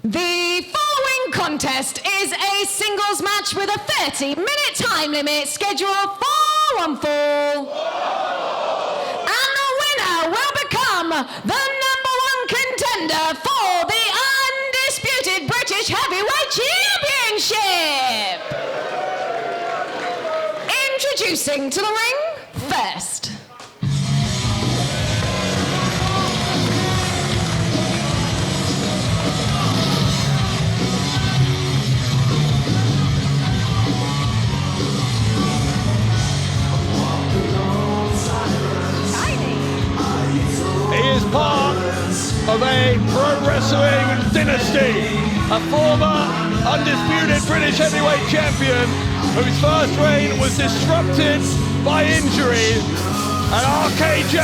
The following contest is a singles match with a 30-minute time limit scheduled for one fall. And the winner will become the #1 contender for the undisputed British Heavyweight Championship. Introducing to the ring first. Part of a pro wrestling dynasty, a former undisputed British heavyweight champion whose first reign was disrupted by injury, and RKJ,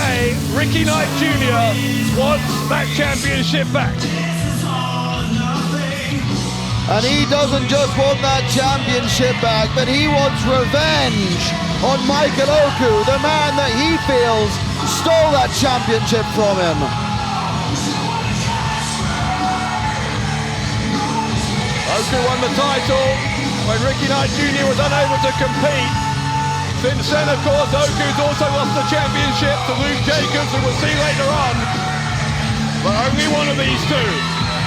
Ricky Knight Jr., wants that championship back. And he doesn't just want that championship back, but he wants revenge on Michael Oku, the man that he feels stole that championship from him. Oku won the title when Ricky Knight Jr. was unable to compete. Since then, of course, Oku's also lost the championship to Luke Jacobs, who we'll see later on. But only one of these two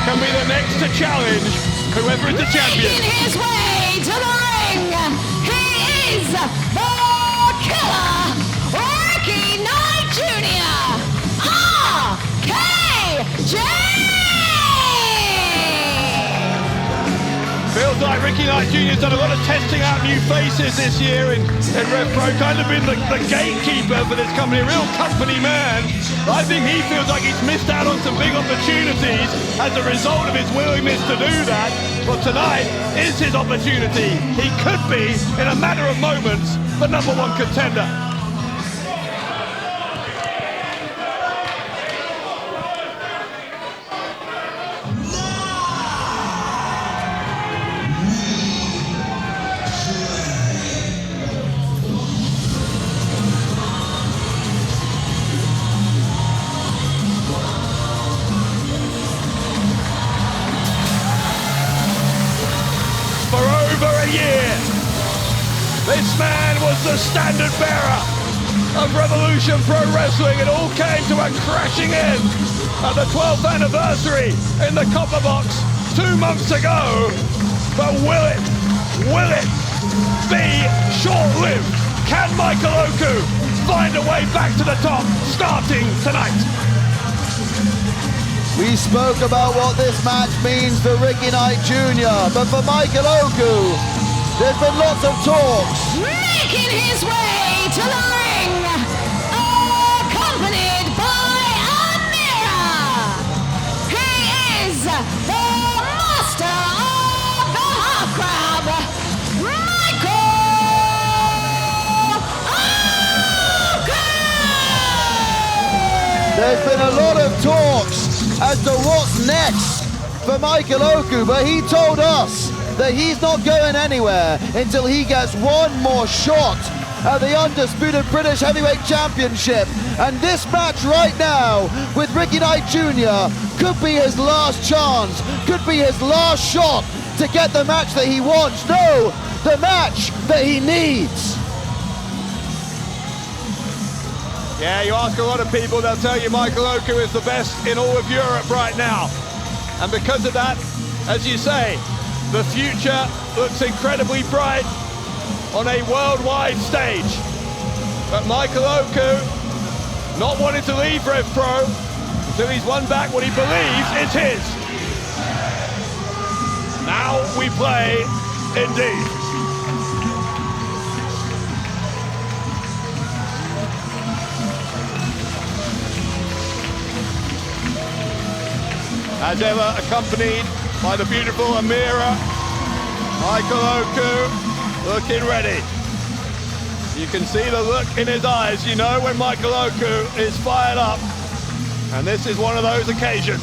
can be the next to challenge whoever is the champion. Making his way to the ring, he is the killer, Ricky Knight Jr. RKJ! Feels like Ricky Knight Jr. has done a lot of testing out new faces this year in Rev Pro, kind of been the gatekeeper for this company, a real company man. I think he feels like he's missed out on some big opportunities as a result of his willingness to do that. But tonight is his opportunity. He could be, in a matter of moments, the #1 contender. This man was the standard bearer of Revolution Pro Wrestling. It all came to a crashing end at the 12th anniversary in the Copper Box 2 months ago. But will it be short-lived? Can Michael Oku find a way back to the top starting tonight? We spoke about what this match means for Ricky Knight Jr., but for Michael Oku, there's been lots of talks. Making his way to the ring, accompanied by a mirror. He is the master of the half crab, Michael Oku. There's been a lot of talks as to what's next for Michael Oku, but he told us that he's not going anywhere until he gets one more shot at the undisputed British Heavyweight Championship. And this match right now with Ricky Knight Jr. could be his last chance, could be his last shot to get the match that he wants. No, the match that he needs. Yeah, you ask a lot of people, they'll tell you Michael Oku is the best in all of Europe right now. And because of that, as you say, the future looks incredibly bright on a worldwide stage. But Michael Oku not wanting to leave Rev Pro until he's won back what he believes is his. Now we play indeed. As ever, accompanied by the beautiful Amira, Michael Oku looking ready. You can see the look in his eyes, you know when Michael Oku is fired up. And this is one of those occasions.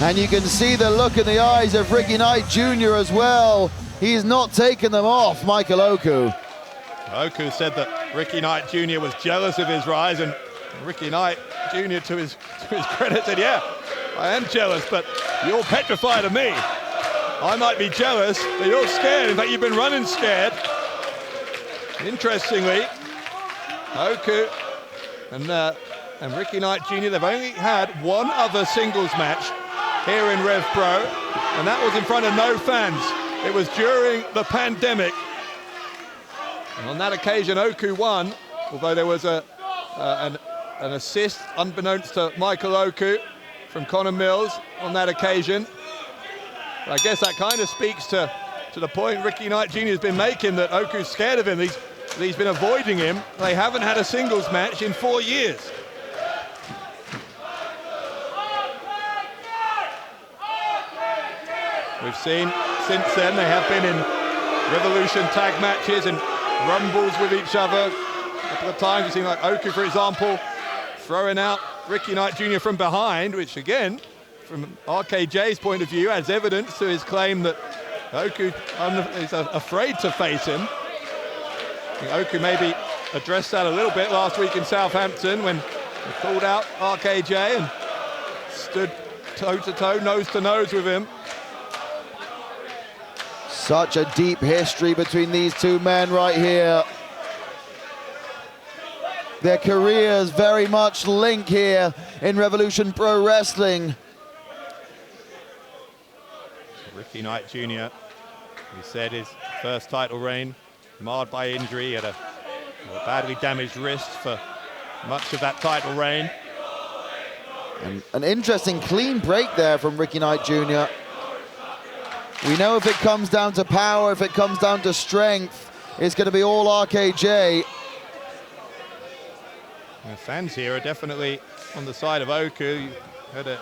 And you can see the look in the eyes of Ricky Knight Jr. as well. He's not taking them off, Michael Oku. Oku said that Ricky Knight Jr. was jealous of his rise, and Ricky Knight Jr. to his credit said, yeah, I am jealous, but you're petrified of me. I might be jealous, but you're scared. In fact, you've been running scared. Interestingly, Oku and Ricky Knight Jr., they've only had one other singles match here in Rev Pro, and that was in front of no fans. It was during the pandemic. And on that occasion, Oku won, although there was an assist, unbeknownst to Michael Oku, from Connor Mills on that occasion. But I guess that kind of speaks to the point Ricky Knight Jr. has been making, that Oku's scared of him. He's been avoiding him. They haven't had a singles match in 4 years. We've seen since then they have been in Revolution tag matches and rumbles with each other. A couple of times we've seen, like Oku, for example, throwing out Ricky Knight Jr. from behind, which again, from RKJ's point of view, adds evidence to his claim that Oku is afraid to face him. I think Oku maybe addressed that a little bit last week in Southampton when he called out RKJ and stood toe-to-toe, nose-to-nose with him. Such a deep history between these two men right here. Their careers very much link here in Revolution Pro Wrestling. Ricky Knight Jr., he said his first title reign marred by injury. He had a badly damaged wrist for much of that title reign. And an interesting clean break there from Ricky Knight Jr. We know if it comes down to power, if it comes down to strength, it's going to be all RKJ. The fans here are definitely on the side of Oku. You heard a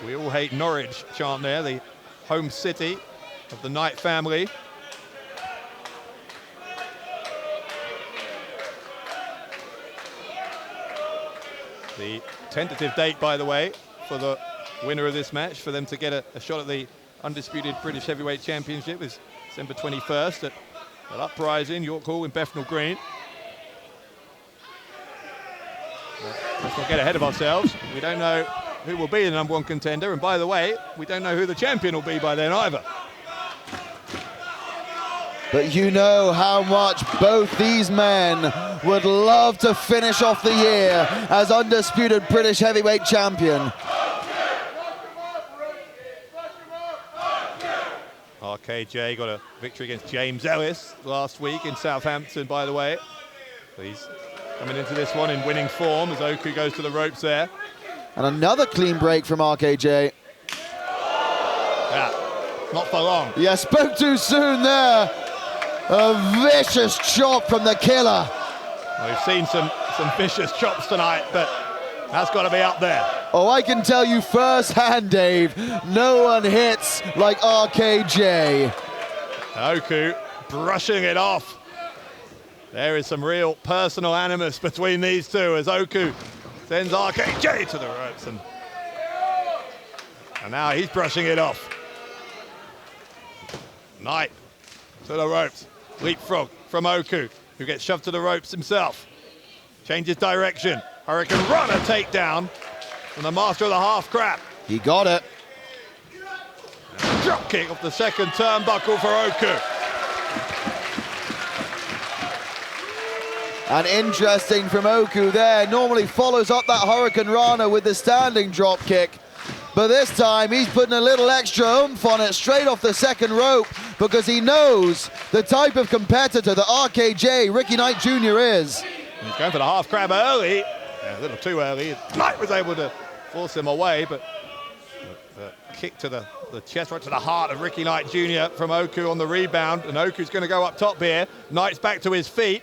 "We all hate Norwich" chant there, the home city of the Knight family. The tentative date, by the way, for the winner of this match, for them to get a shot at the undisputed British Heavyweight Championship, is December 21st at Uprising, York Hall in Bethnal Green. Let's not get ahead of ourselves. We don't know who will be the #1 contender, and by the way, we don't know who the champion will be by then either. But you know how much both these men would love to finish off the year as undisputed British Heavyweight Champion. RKJ got a victory against James Ellis last week in Southampton, by the way. He's coming into this one in winning form as Oku goes to the ropes there. And another clean break from RKJ. Yeah, not for long. Yeah, spoke too soon there. A vicious chop from the killer. Well, we've seen some vicious chops tonight, but that's got to be up there. Oh, I can tell you firsthand, Dave, no one hits like RKJ. Oku brushing it off. There is some real personal animus between these two as Oku sends RKJ to the ropes, and now he's brushing it off. Knight to the ropes. Leapfrog from Oku, who gets shoved to the ropes himself. Changes direction. Hurricane Runner takedown from the master of the half crab. He got it. Drop kick off the second turnbuckle for Oku. And interesting from Oku there. Normally follows up that Hurricane Rana with the standing drop kick. But this time he's putting a little extra oomph on it straight off the second rope because he knows the type of competitor that RKJ, Ricky Knight Jr. is. And he's going for the half crab early. Yeah, a little too early. Knight was able to force him away, but the kick to the chest, right to the heart of Ricky Knight Jr. from Oku on the rebound. And Oku's going to go up top here. Knight's back to his feet.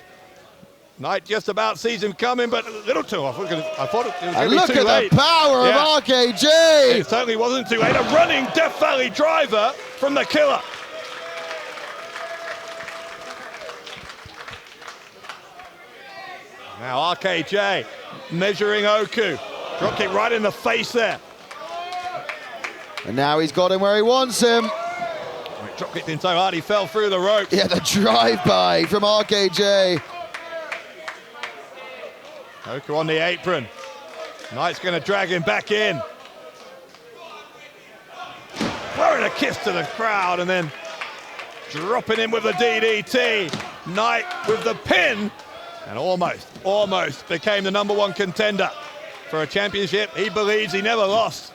Knight just about sees him coming, but a little too off. I thought it was going to be too late. Look at the power of RKJ. It certainly wasn't too late. A running Death Valley driver from the killer. Now RKJ measuring Oku. Drop kick right in the face there. And now he's got him where he wants him. Drop kicked him so hard he fell through the ropes. Yeah, the drive-by from RKJ. Oku on the apron. Knight's going to drag him back in. throwing a kiss to the crowd and then dropping in with the DDT. Knight with the pin and almost became the #1 contender for a championship he believes he never lost.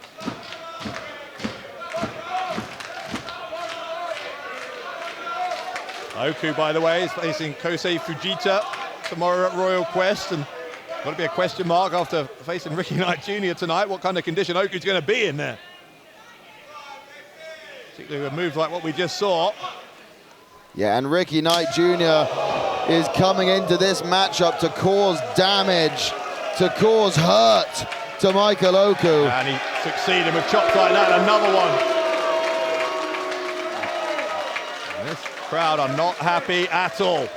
Oku, by the way, is facing Kosei Fujita tomorrow at Royal Quest, and got to be a question mark after facing Ricky Knight Jr. tonight. What kind of condition Oku's going to be in there? Particularly with moves like what we just saw. Yeah, and Ricky Knight Jr. is coming into this matchup to cause damage, to cause hurt to Michael Oku. And he succeeded with chops like that, another one. And this crowd are not happy at all.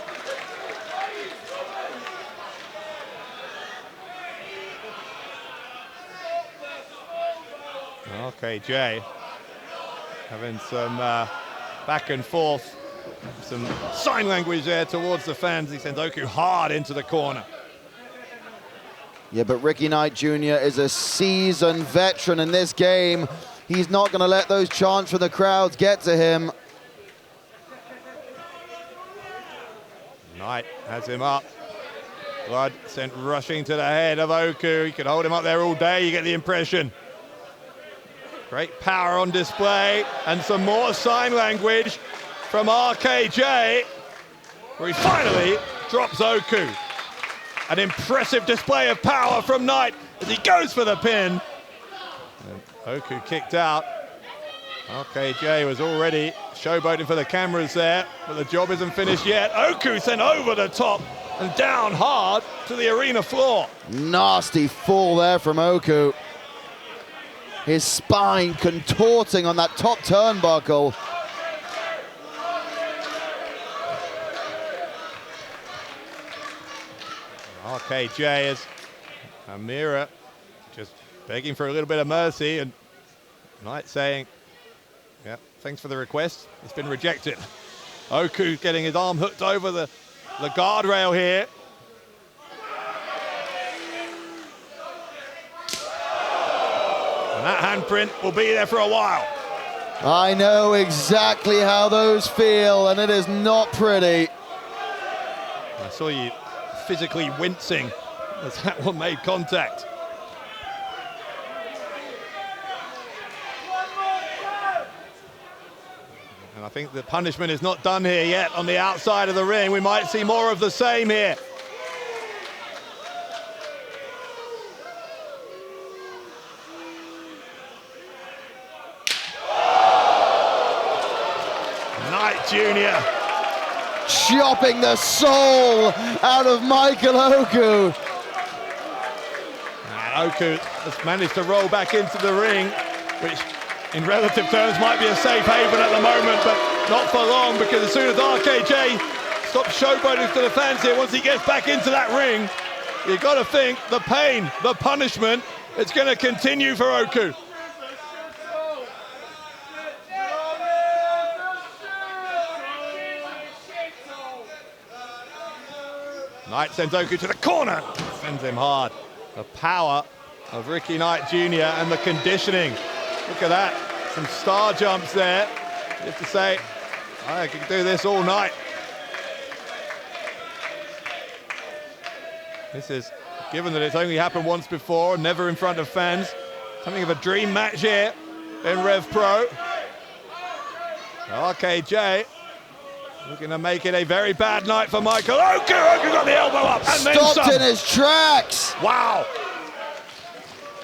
RKJ having some back and forth, some sign language there towards the fans. He sends Oku hard into the corner. Yeah, but Ricky Knight Jr. is a seasoned veteran in this game. He's not going to let those chants from the crowds get to him. Knight has him up. Blood sent rushing to the head of Oku. He could hold him up there all day, you get the impression. Great power on display, and some more sign language from RKJ, where he finally drops Oku. An impressive display of power from Knight as he goes for the pin. And Oku kicked out. RKJ was already showboating for the cameras there, but the job isn't finished yet. Oku sent over the top and down hard to the arena floor. Nasty fall there from Oku. His spine contorting on that top turnbuckle. RKJ is Amira just begging for a little bit of mercy, and Knight saying, yeah, thanks for the request, it's been rejected. Oku getting his arm hooked over the guardrail here. And that handprint will be there for a while. I know exactly how those feel, and it is not pretty. I saw you physically wincing as that one made contact. And I think the punishment is not done here yet on the outside of the ring. We might see more of the same here. Knight Jr. chopping the soul out of Michael Oku. And Oku has managed to roll back into the ring, which in relative terms might be a safe haven at the moment, but not for long, because as soon as RKJ stops showboating to the fans here, once he gets back into that ring, you've got to think the pain, the punishment, it's going to continue for Oku. Knight sends Oku to the corner, sends him hard. The power of Ricky Knight Jr. and the conditioning. Look at that, some star jumps there. You have to say, I can do this all night. This is, given that it's only happened once before, never in front of fans, something of a dream match here in Rev Pro. RKJ looking to make it a very bad night for Michael Oku. Oku got the elbow up and then some. Stopped in his tracks. Wow.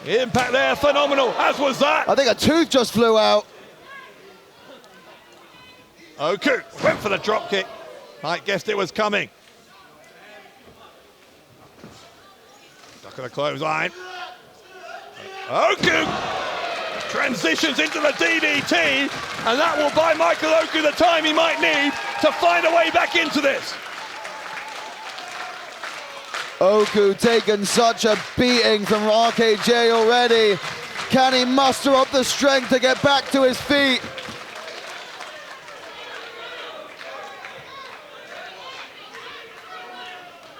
The impact there, phenomenal, as was that. I think a tooth just flew out. Oku went for the drop kick. Knight guessed it was coming. Stuck at the clothesline. Oku transitions into the DDT, and that will buy Michael Oku the time he might need to find a way back into this. Oku taking such a beating from RKJ already. Can he muster up the strength to get back to his feet?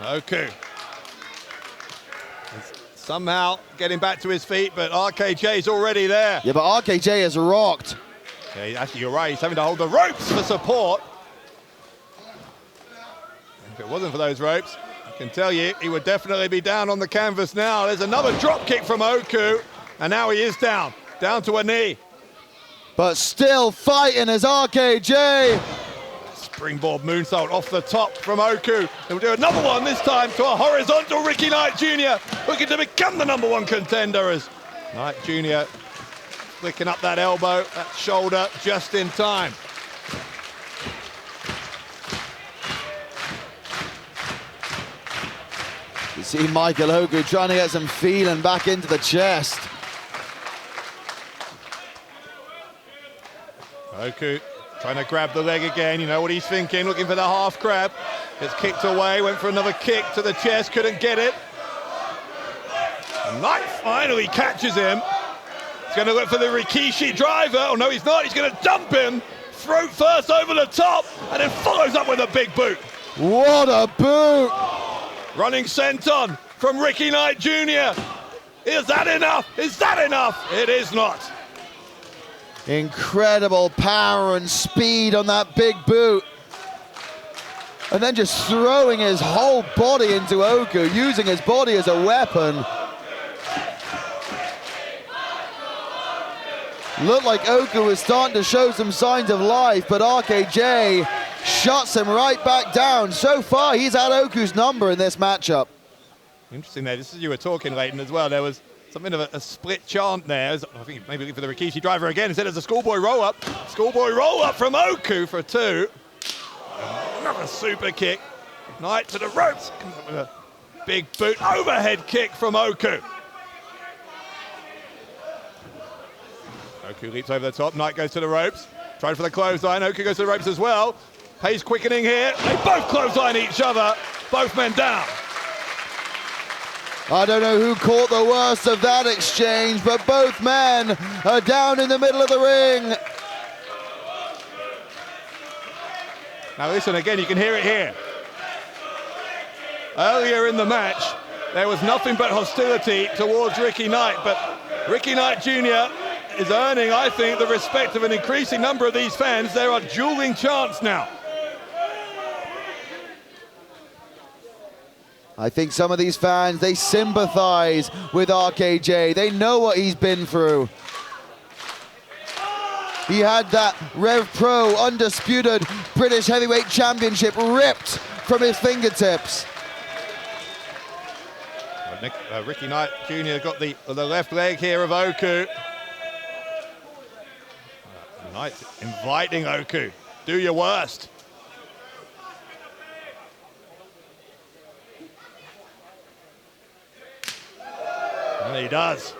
Oku somehow getting back to his feet, but RKJ's already there. Yeah, but RKJ is rocked. Yeah, actually, you're right. He's having to hold the ropes for support. If it wasn't for those ropes, I can tell you, he would definitely be down on the canvas now. There's another drop kick from Oku, and now he is down to a knee. But still fighting as RKJ. Springboard moonsault off the top from Oku. He'll do another one, this time to a horizontal Ricky Knight Jr., looking to become the #1 contender as Knight Jr. flicking up that elbow, that shoulder, just in time. You see Michael Oku trying to get some feeling back into the chest. Oku trying to grab the leg again, you know what he's thinking, looking for the half grab. Gets kicked away, went for another kick to the chest, couldn't get it. And Knight finally catches him. He's going to look for the Rikishi driver. Oh no, he's not, he's going to dump him. Throat first over the top, and then follows up with a big boot. What a boot! Running senton from Ricky Knight Jr. Is that enough? Is that enough? It is not. Incredible power and speed on that big boot. And then just throwing his whole body into Oku, using his body as a weapon. Looked like Oku was starting to show some signs of life, but RKJ shuts him right back down. So far, he's had Oku's number in this matchup. Interesting there, just as you were talking, Leighton, as well, there was something of a split chant there. I think maybe for the Rikishi driver again, instead of a schoolboy roll-up. Schoolboy roll-up from Oku for 2. Another super kick. Knight to the ropes. Comes up with a big boot. Overhead kick from Oku. Oku leaps over the top. Knight goes to the ropes. Trying for the clothesline. Oku goes to the ropes as well. Pace quickening here. They both clothesline each other. Both men down. I don't know who caught the worst of that exchange, but both men are down in the middle of the ring. Now listen again, you can hear it here. Earlier in the match, there was nothing but hostility towards Ricky Knight, but Ricky Knight Jr. is earning, I think, the respect of an increasing number of these fans. There are dueling chants now. I think some of these fans, they sympathize with RKJ. They know what he's been through. He had that Rev Pro Undisputed British Heavyweight Championship ripped from his fingertips. Ricky Knight Jr. got the left leg here of Oku. Knight inviting Oku. Do your worst. And he does.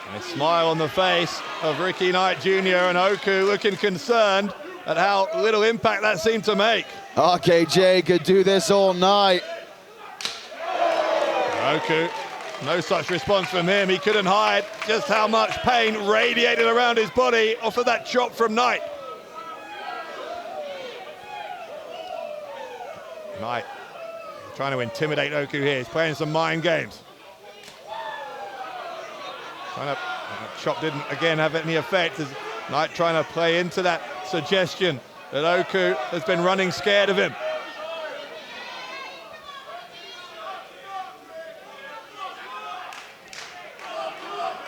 And a smile on the face of Ricky Knight Jr. and Oku looking concerned at how little impact that seemed to make. RKJ could do this all night. Oku, no such response from him. He couldn't hide just how much pain radiated around his body off of that chop from Knight. Knight trying to intimidate Oku here. He's playing some mind games. Chop didn't again have any effect as Knight trying to play into that suggestion that Oku has been running scared of him.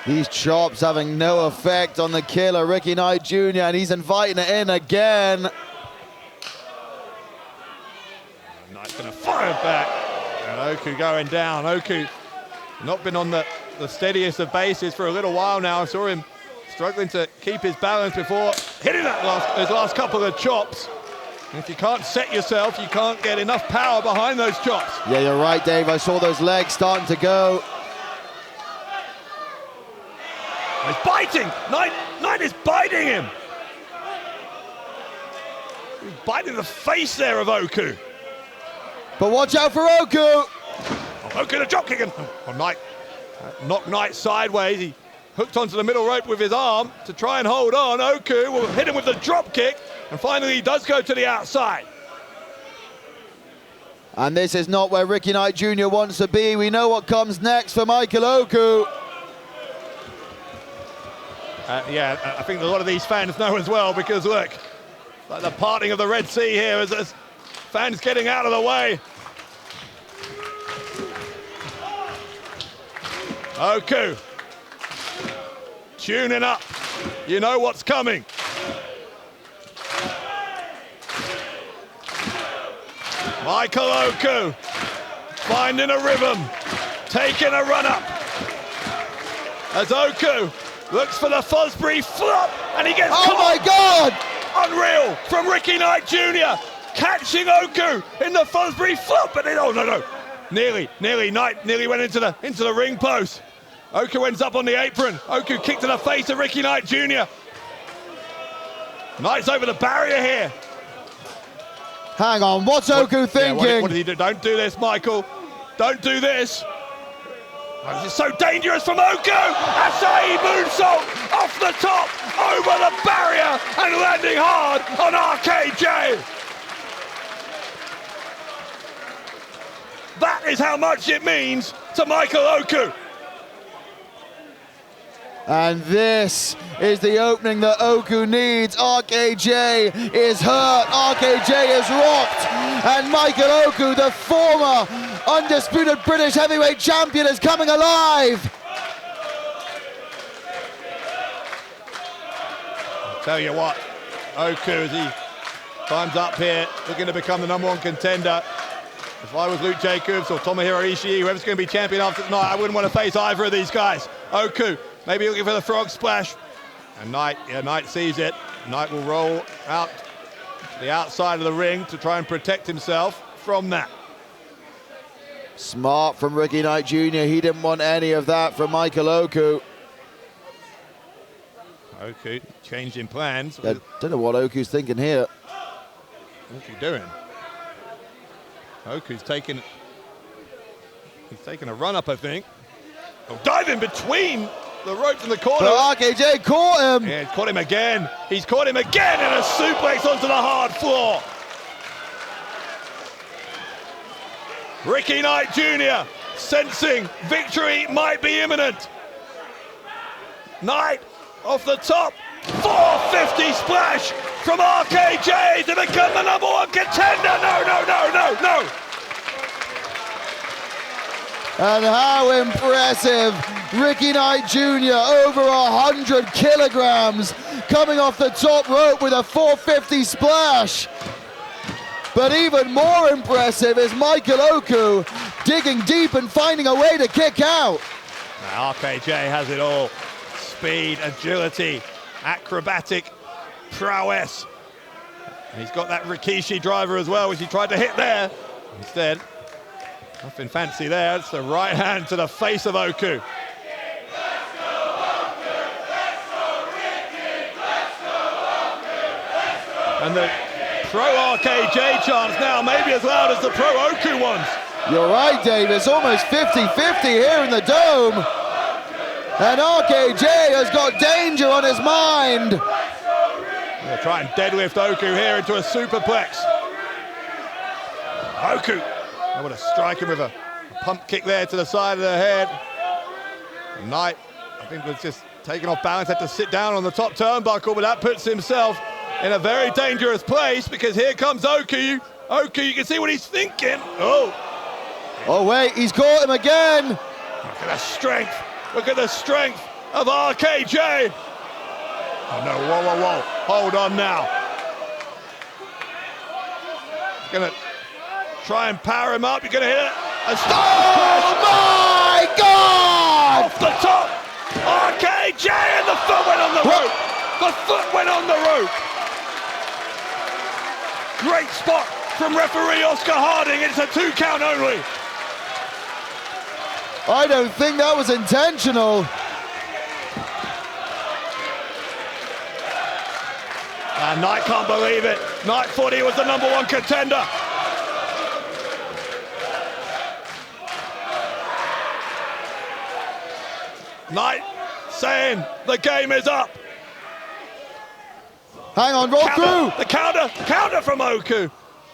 These chops having no effect on the killer Ricky Knight Jr. and he's inviting it in again. Knight's gonna fire back and Oku going down. Oku not been on the steadiest of bases for a little while now. I saw him struggling to keep his balance before hitting those last couple of chops. And if you can't set yourself, you can't get enough power behind those chops. Yeah, you're right, Dave. I saw those legs starting to go. He's biting. Knight is biting him. He's biting the face there of Oku. But watch out for Oku. Oh, Oku the drop kicking. Oh, Knight knocked Knight sideways. He hooked onto the middle rope with his arm to try and hold on. Oku will hit him with the drop kick, and finally he does go to the outside. And this is not where Ricky Knight Jr. wants to be. We know what comes next for Michael Oku. Yeah, I think a lot of these fans know as well, because look, like the parting of the Red Sea here as fans getting out of the way. Oku, tuning up. You know what's coming. Michael Oku finding a rhythm, taking a run up. As Oku looks for the Fosbury flop, and he gets caught. Oh my God! Unreal from Ricky Knight Jr. catching Oku in the Fosbury flop, but then, oh no. Nearly, Knight nearly went into the ring post. Oku ends up on the apron. Oku kicked to the face of Ricky Knight Jr. Knight's over the barrier here. Hang on, what's Oku thinking? Yeah, what did he do? Don't do this, Michael. Don't do this. Oh, this is so dangerous from Oku. Asai moonsault off the top, over the barrier, and landing hard on RKJ. That is how much it means to Michael Oku. And this is the opening that Oku needs. RKJ is hurt, RKJ is rocked, and Michael Oku, the former undisputed British heavyweight champion, is coming alive. I'll tell you what, Oku, as he climbs up here, looking to become the #1 contender. If I was Luke Jacobs or Tomohiro Ishii, whoever's going to be champion after tonight, I wouldn't want to face either of these guys. Oku, maybe looking for the frog splash. And Knight sees it. Knight will roll out to the outside of the ring to try and protect himself from that. Smart from Ricky Knight Jr. He didn't want any of that from Michael Oku. Oku changing plans. I don't know what Oku's thinking here. What's he doing? Oku's taking a run up, I think. Oh, diving between the ropes in the corner. But RKJ caught him. Yeah, he's caught him again. He's caught him again, and a suplex onto the hard floor. Ricky Knight Jr. sensing victory might be imminent. Knight off the top. 450 splash from RKJ to become the #1 contender. No. And how impressive. Ricky Knight Jr. over 100 kilograms coming off the top rope with a 450 splash. But even more impressive is Michael Oku digging deep and finding a way to kick out. Now RKJ has it all. Speed, agility, acrobatic prowess. And he's got that Rikishi driver as well, which he tried to hit there. Instead, nothing fancy there. It's the right hand to the face of Oku. And the pro RKJ chants now maybe as loud as the pro Oku ones. You're right, Dave. It's almost 50-50 here in the Dome. And RKJ has got danger on his mind. They'll try and deadlift Oku here into a superplex. Oku able to strike him with a pump kick there to the side of the head. Knight, I think, was just taken off balance, had to sit down on the top turnbuckle, but that puts himself in a very dangerous place, because here comes Oku. Oku, you can see what he's thinking. Oh wait, he's caught him again. Look at the strength. Look at the strength of RKJ. Oh no, whoa. Hold on now. Gonna try and power him up. You're gonna hit it. Oh my God! Off the top. RKJ, and the foot went on the rope. The foot went on the rope. Great spot from referee Oscar Harding. It's a 2 count only. I don't think that was intentional. And Knight can't believe it. Knight thought he was the #1 contender. Knight saying the game is up. Hang on, roll through. The counter from Oku.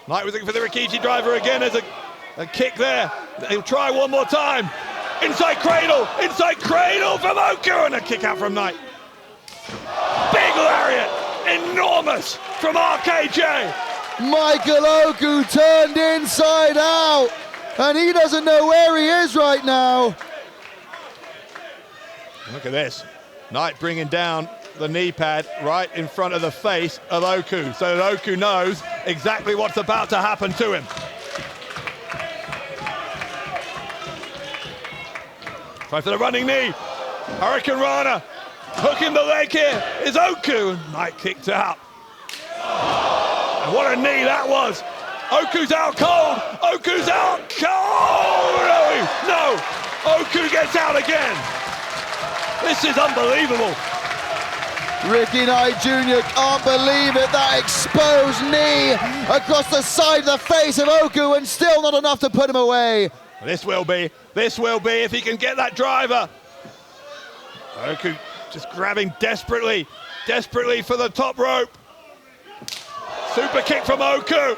Knight was looking for the Rikishi driver again. There's a kick there. He'll try one more time. Inside cradle from Oku, and a kick out from Knight. lariat, enormous from RKJ. Michael Oku turned inside out, and he doesn't know where he is right now. Look at this. Knight bringing down the knee pad right in front of the face of Oku, so that Oku knows exactly what's about to happen to him. Try for the running knee. Hurricane Rana. Hooking the leg here is Oku. Knight kicked out. And what a knee that was. Oku's out cold. Oku's out cold. No. Oku gets out again. This is unbelievable. Ricky Knight Jr. can't believe it. That exposed knee across the side of the face of Oku, and still not enough to put him away. This will be if he can get that driver. Oku just grabbing desperately for the top rope. Super kick from Oku.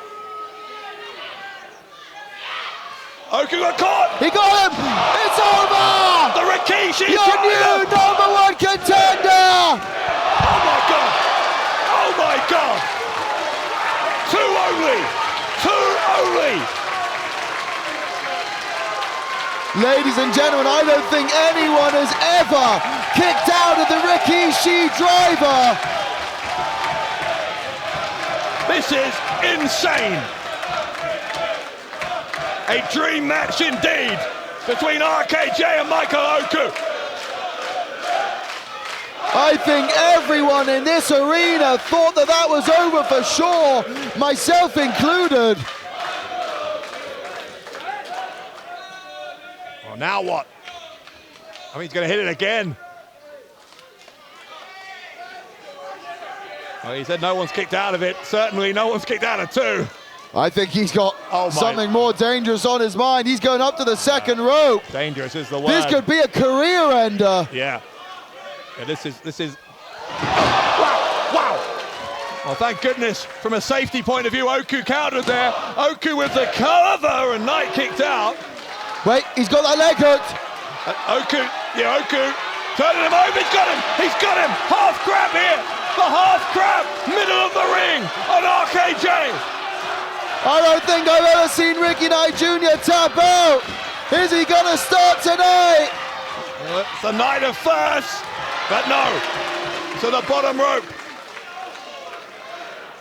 Oku got caught. He got him. It's over. The Rikishi Your driver. new #1 contender. Oh my God. Two only. Ladies and gentlemen, I don't think anyone has ever kicked out of the Rikishi driver. This is insane. A dream match indeed between RKJ and Michael Oku. I think everyone in this arena thought that was over for sure, myself included. Well, now what? I mean, he's going to hit it again. Well, he said no one's kicked out of it. Certainly no one's kicked out of two. I think he's got something more dangerous on his mind. He's going up to the second rope. Dangerous is the word. This could be a career ender. Yeah, this is. Wow. Well, thank goodness, from a safety point of view, Oku countered there. Oku with the cover, and Knight kicked out. Wait, he's got that leg hooked. Oku turning him over. He's got him. Half grab here. The half grab, middle of the ring on RKJ. I don't think I've ever seen Ricky Knight Jr. tap out. Is he gonna start tonight? Well, it's the night of first, but no, to the bottom rope.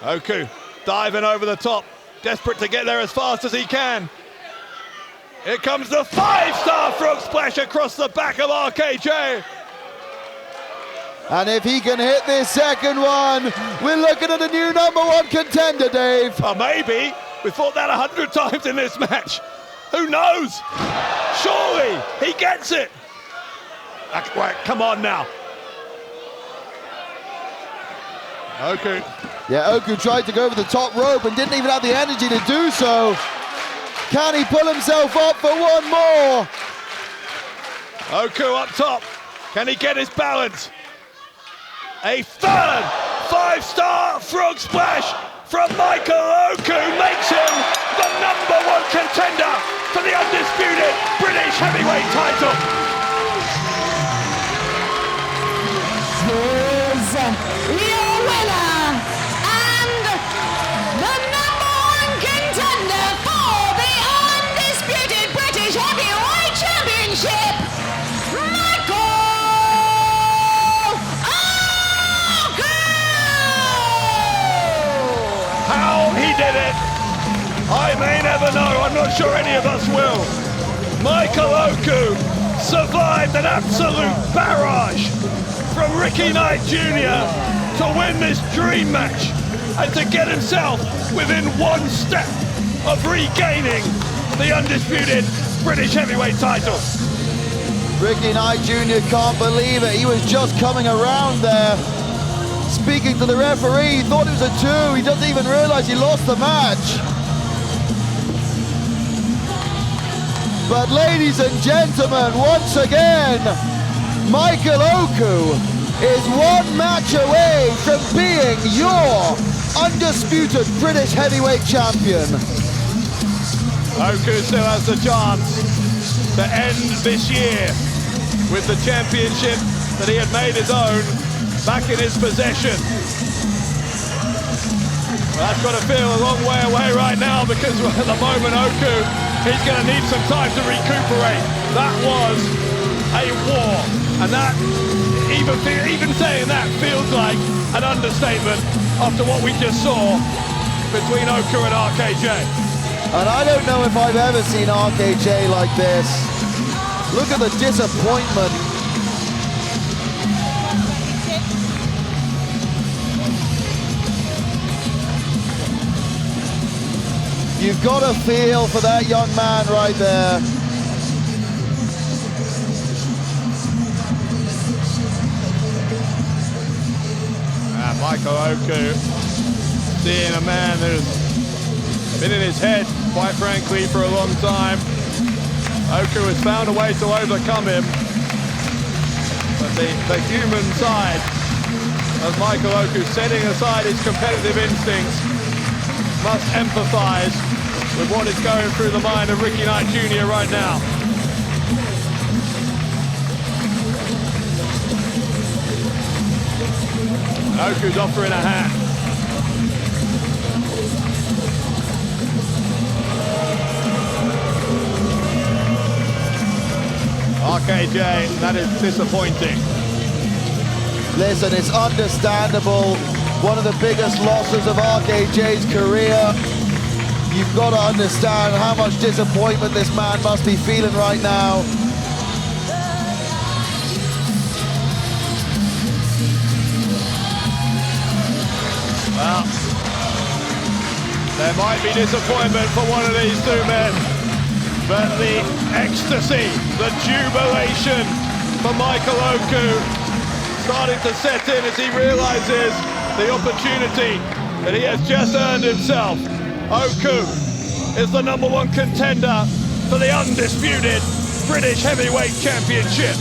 Oku diving over the top, desperate to get there as fast as he can. Here comes the 5-star frog splash across the back of RKJ. And if he can hit this second one, we're looking at a new #1 contender, Dave. Or maybe. We thought that 100 times in this match. Who knows? Surely he gets it. Right, come on now. Oku. Yeah, Oku tried to go over the top rope and didn't even have the energy to do so. Can he pull himself up for one more? Oku up top. Can he get his balance? A third 5-star frog splash from Michael Oku makes him the #1 contender for the undisputed British heavyweight title. Here's your winner and the #1 contender for the undisputed British heavyweight championship, Michael Oku! How he did it, I may never know. I'm not sure any of us will. Michael Oku survived an absolute barrage from Ricky Knight Jr. to win this dream match and to get himself within one step of regaining the undisputed British heavyweight title. Ricky Knight Jr. can't believe it. He was just coming around there, speaking to the referee. He thought it was a 2. He doesn't even realize he lost the match. But ladies and gentlemen, once again, Michael Oku is one match away from being your undisputed British heavyweight champion. Oku still has the chance to end this year with the championship that he had made his own back in his possession. Well, that's got to feel a long way away right now, because at the moment Oku, he's going to need some time to recuperate. That was a war, and that, even saying that feels like an understatement after what we just saw between Oku and RKJ. And I don't know if I've ever seen RKJ like this. Look at the disappointment. You've got to feel for that young man right there. Michael Oku, seeing a man who's been in his head, quite frankly, for a long time. Oku has found a way to overcome him. But the human side of Michael Oku, setting aside his competitive instincts, must empathize with what is going through the mind of Ricky Knight Jr. right now. Oku's offering a hand. RKJ, that is disappointing. Listen, it's understandable. One of the biggest losses of RKJ's career. You've got to understand how much disappointment this man must be feeling right now. Well, there might be disappointment for one of these two men, but the ecstasy, the jubilation for Michael Oku starting to set in as he realizes the opportunity that he has just earned himself. Oku is the #1 contender for the undisputed British Heavyweight Championship.